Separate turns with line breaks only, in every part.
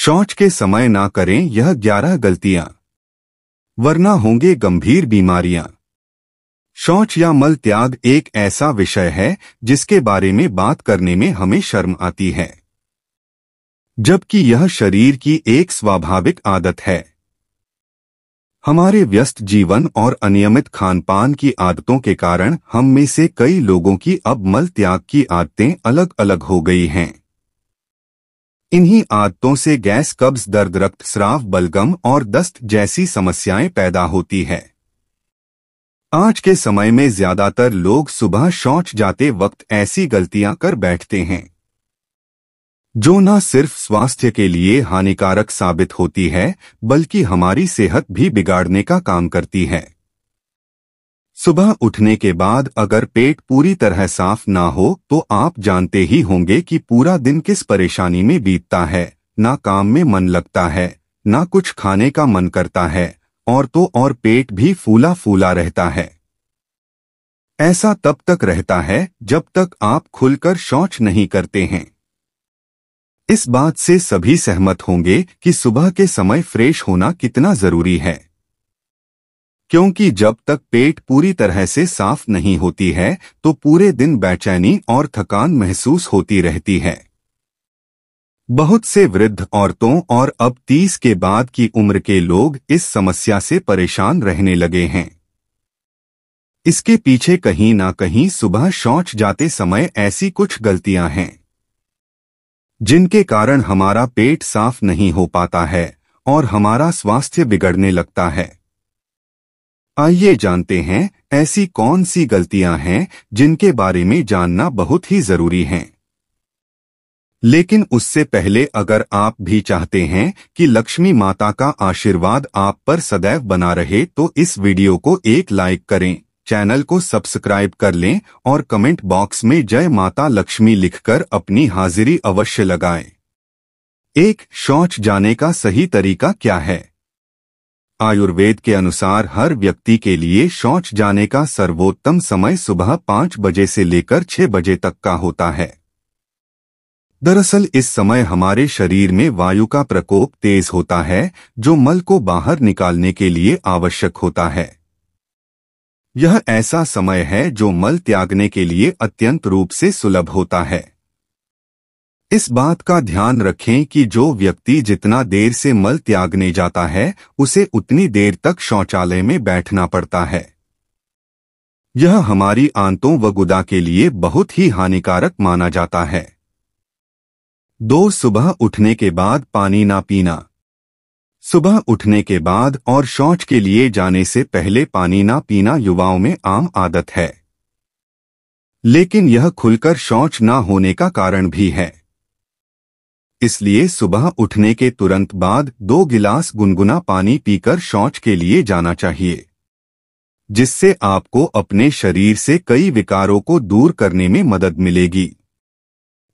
शौच के समय ना करें यह 11 गलतियां, वरना होंगे गंभीर बीमारियां। शौच या मल त्याग एक ऐसा विषय है जिसके बारे में बात करने में हमें शर्म आती है, जबकि यह शरीर की एक स्वाभाविक आदत है। हमारे व्यस्त जीवन और अनियमित खानपान की आदतों के कारण हम में से कई लोगों की अब मल त्याग की आदतें अलग अलग हो गई हैं। इन्हीं आदतों से गैस, कब्ज, दर्द, रक्तस्राव, बलगम और दस्त जैसी समस्याएं पैदा होती है। आज के समय में ज्यादातर लोग सुबह शौच जाते वक्त ऐसी गलतियां कर बैठते हैं जो न सिर्फ स्वास्थ्य के लिए हानिकारक साबित होती है बल्कि हमारी सेहत भी बिगाड़ने का काम करती है। सुबह उठने के बाद अगर पेट पूरी तरह साफ ना हो तो आप जानते ही होंगे कि पूरा दिन किस परेशानी में बीतता है। ना काम में मन लगता है, ना कुछ खाने का मन करता है और पेट भी फूला फूला रहता है। ऐसा तब तक रहता है जब तक आप खुलकर शौच नहीं करते हैं। इस बात से सभी सहमत होंगे कि सुबह के समय फ्रेश होना कितना जरूरी है, क्योंकि जब तक पेट पूरी तरह से साफ नहीं होती है तो पूरे दिन बेचैनी और थकान महसूस होती रहती है। बहुत से वृद्ध औरतों और अब 30 के बाद की उम्र के लोग इस समस्या से परेशान रहने लगे हैं। इसके पीछे कहीं ना कहीं सुबह शौच जाते समय ऐसी कुछ गलतियां हैं जिनके कारण हमारा पेट साफ नहीं हो पाता है और हमारा स्वास्थ्य बिगड़ने लगता है। आइए जानते हैं ऐसी कौन सी गलतियां हैं जिनके बारे में जानना बहुत ही जरूरी है। लेकिन उससे पहले अगर आप भी चाहते हैं कि लक्ष्मी माता का आशीर्वाद आप पर सदैव बना रहे तो इस वीडियो को एक लाइक करें, चैनल को सब्सक्राइब कर लें और कमेंट बॉक्स में जय माता लक्ष्मी लिखकर अपनी हाजिरी अवश्य लगाएं। 1. शौच जाने का सही तरीका क्या है? आयुर्वेद के अनुसार हर व्यक्ति के लिए शौच जाने का सर्वोत्तम समय सुबह 5 बजे से लेकर 6 बजे तक का होता है। दरअसल इस समय हमारे शरीर में वायु का प्रकोप तेज होता है जो मल को बाहर निकालने के लिए आवश्यक होता है। यह ऐसा समय है जो मल त्यागने के लिए अत्यंत रूप से सुलभ होता है। इस बात का ध्यान रखें कि जो व्यक्ति जितना देर से मल त्यागने जाता है उसे उतनी देर तक शौचालय में बैठना पड़ता है। यह हमारी आंतों व गुदा के लिए बहुत ही हानिकारक माना जाता है। 2. सुबह उठने के बाद पानी ना पीना। सुबह उठने के बाद और शौच के लिए जाने से पहले पानी ना पीना युवाओं में आम आदत है, लेकिन यह खुलकर शौच ना होने का कारण भी है। इसलिए सुबह उठने के तुरंत बाद 2 गिलास गुनगुना पानी पीकर शौच के लिए जाना चाहिए, जिससे आपको अपने शरीर से कई विकारों को दूर करने में मदद मिलेगी।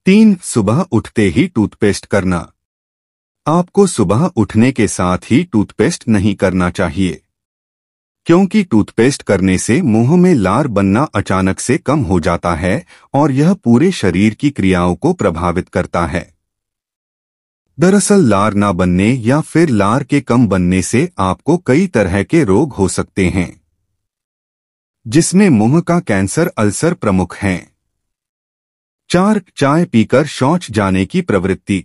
3. सुबह उठते ही टूथपेस्ट करना। आपको सुबह उठने के साथ ही टूथपेस्ट नहीं करना चाहिए, क्योंकि टूथपेस्ट करने से मुंह में लार बनना अचानक से कम हो जाता है और यह पूरे शरीर की क्रियाओं को प्रभावित करता है। दरअसल लार ना बनने या फिर लार के कम बनने से आपको कई तरह के रोग हो सकते हैं, जिसमें मुंह का कैंसर, अल्सर प्रमुख हैं। 4. चाय पीकर शौच जाने की प्रवृत्ति।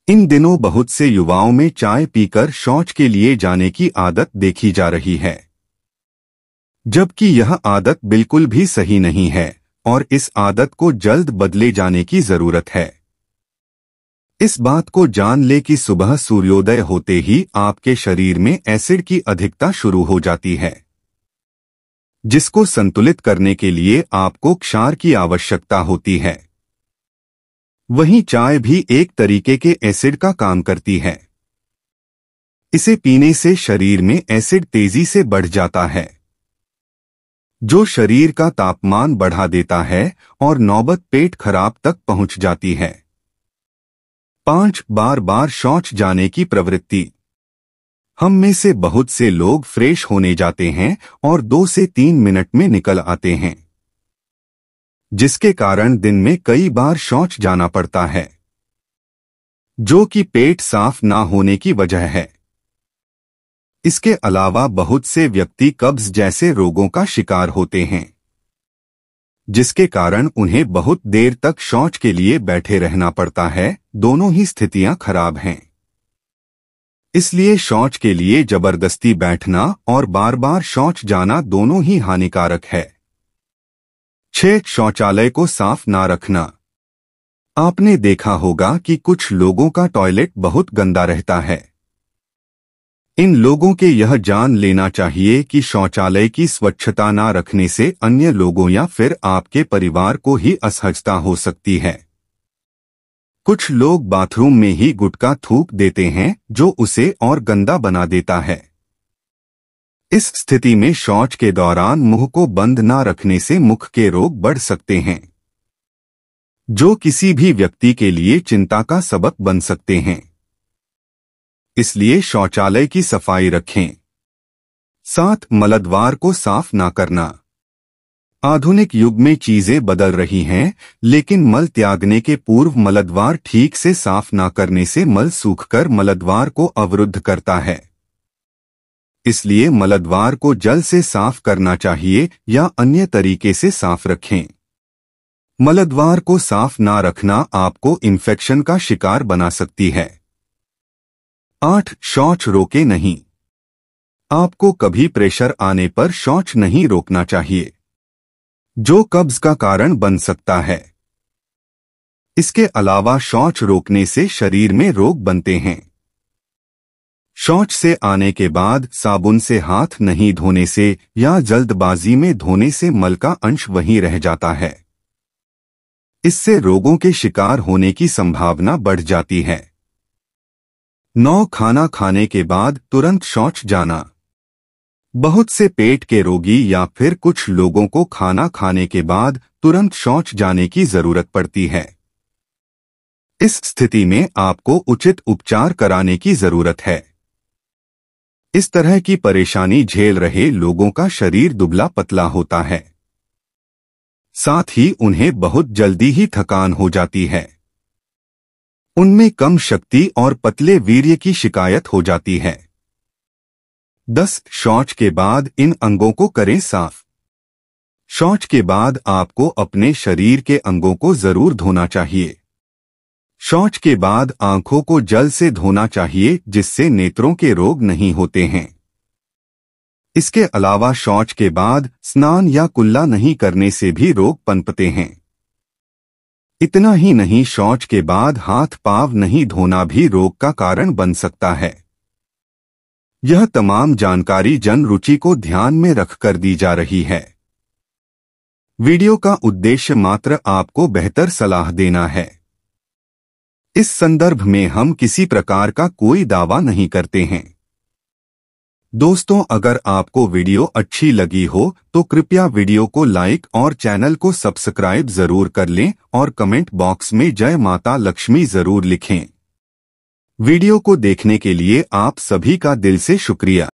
इन दिनों बहुत से युवाओं में चाय पीकर शौच के लिए जाने की आदत देखी जा रही है, जबकि यह आदत बिल्कुल भी सही नहीं है और इस आदत को जल्द बदले जाने की जरूरत है। इस बात को जान ले कि सुबह सूर्योदय होते ही आपके शरीर में एसिड की अधिकता शुरू हो जाती है, जिसको संतुलित करने के लिए आपको क्षार की आवश्यकता होती है। वहीं चाय भी एक तरीके के एसिड का काम करती है। इसे पीने से शरीर में एसिड तेजी से बढ़ जाता है, जो शरीर का तापमान बढ़ा देता है और नौबत पेट खराब तक पहुंच जाती है। 5. बार बार शौच जाने की प्रवृत्ति। हम में से बहुत से लोग फ्रेश होने जाते हैं और 2 से 3 मिनट में निकल आते हैं, जिसके कारण दिन में कई बार शौच जाना पड़ता है। जो कि पेट साफ ना होने की वजह है। इसके अलावा बहुत से व्यक्ति कब्ज जैसे रोगों का शिकार होते हैं, जिसके कारण उन्हें बहुत देर तक शौच के लिए बैठे रहना पड़ता है। दोनों ही स्थितियां खराब हैं। इसलिए शौच के लिए जबरदस्ती बैठना और बार बार शौच जाना दोनों ही हानिकारक है। 6. शौचालय को साफ ना रखना। आपने देखा होगा कि कुछ लोगों का टॉयलेट बहुत गंदा रहता है। इन लोगों के यह जान लेना चाहिए कि शौचालय की स्वच्छता ना रखने से अन्य लोगों या फिर आपके परिवार को ही असहजता हो सकती है। कुछ लोग बाथरूम में ही गुटखा थूक देते हैं, जो उसे और गंदा बना देता है। इस स्थिति में शौच के दौरान मुंह को बंद ना रखने से मुख के रोग बढ़ सकते हैं, जो किसी भी व्यक्ति के लिए चिंता का सबक बन सकते हैं। इसलिए शौचालय की सफाई रखें। 7. मलद्वार को साफ ना करना। आधुनिक युग में चीजें बदल रही हैं, लेकिन मल त्यागने के पूर्व मलद्वार ठीक से साफ ना करने से मल सूखकर मलद्वार को अवरुद्ध करता है। इसलिए मलद्वार को जल से साफ करना चाहिए या अन्य तरीके से साफ रखें। मलद्वार को साफ ना रखना आपको इन्फेक्शन का शिकार बना सकती है। 8. शौच रोके नहीं। आपको कभी प्रेशर आने पर शौच नहीं रोकना चाहिए, जो कब्ज का कारण बन सकता है। इसके अलावा शौच रोकने से शरीर में रोग बनते हैं। शौच से आने के बाद साबुन से हाथ नहीं धोने से या जल्दबाजी में धोने से मल का अंश वहीं रह जाता है। इससे रोगों के शिकार होने की संभावना बढ़ जाती है। 9. खाना खाने के बाद तुरंत शौच जाना। बहुत से पेट के रोगी या फिर कुछ लोगों को खाना खाने के बाद तुरंत शौच जाने की जरूरत पड़ती है। इस स्थिति में आपको उचित उपचार कराने की जरूरत है। इस तरह की परेशानी झेल रहे लोगों का शरीर दुबला पतला होता है, साथ ही उन्हें बहुत जल्दी ही थकान हो जाती है। उनमें कम शक्ति और पतले वीर्य की शिकायत हो जाती है। 10. शौच के बाद इन अंगों को करें साफ। शौच के बाद आपको अपने शरीर के अंगों को जरूर धोना चाहिए। शौच के बाद आंखों को जल से धोना चाहिए, जिससे नेत्रों के रोग नहीं होते हैं। इसके अलावा शौच के बाद स्नान या कुल्ला नहीं करने से भी रोग पनपते हैं। इतना ही नहीं, शौच के बाद हाथ पांव नहीं धोना भी रोग का कारण बन सकता है। यह तमाम जानकारी जन रुचि को ध्यान में रखकर दी जा रही है। वीडियो का उद्देश्य मात्र आपको बेहतर सलाह देना है। इस संदर्भ में हम किसी प्रकार का कोई दावा नहीं करते हैं। दोस्तों, अगर आपको वीडियो अच्छी लगी हो तो कृपया वीडियो को लाइक और चैनल को सब्सक्राइब जरूर कर लें और कमेंट बॉक्स में जय माता लक्ष्मी जरूर लिखें। वीडियो को देखने के लिए आप सभी का दिल से शुक्रिया।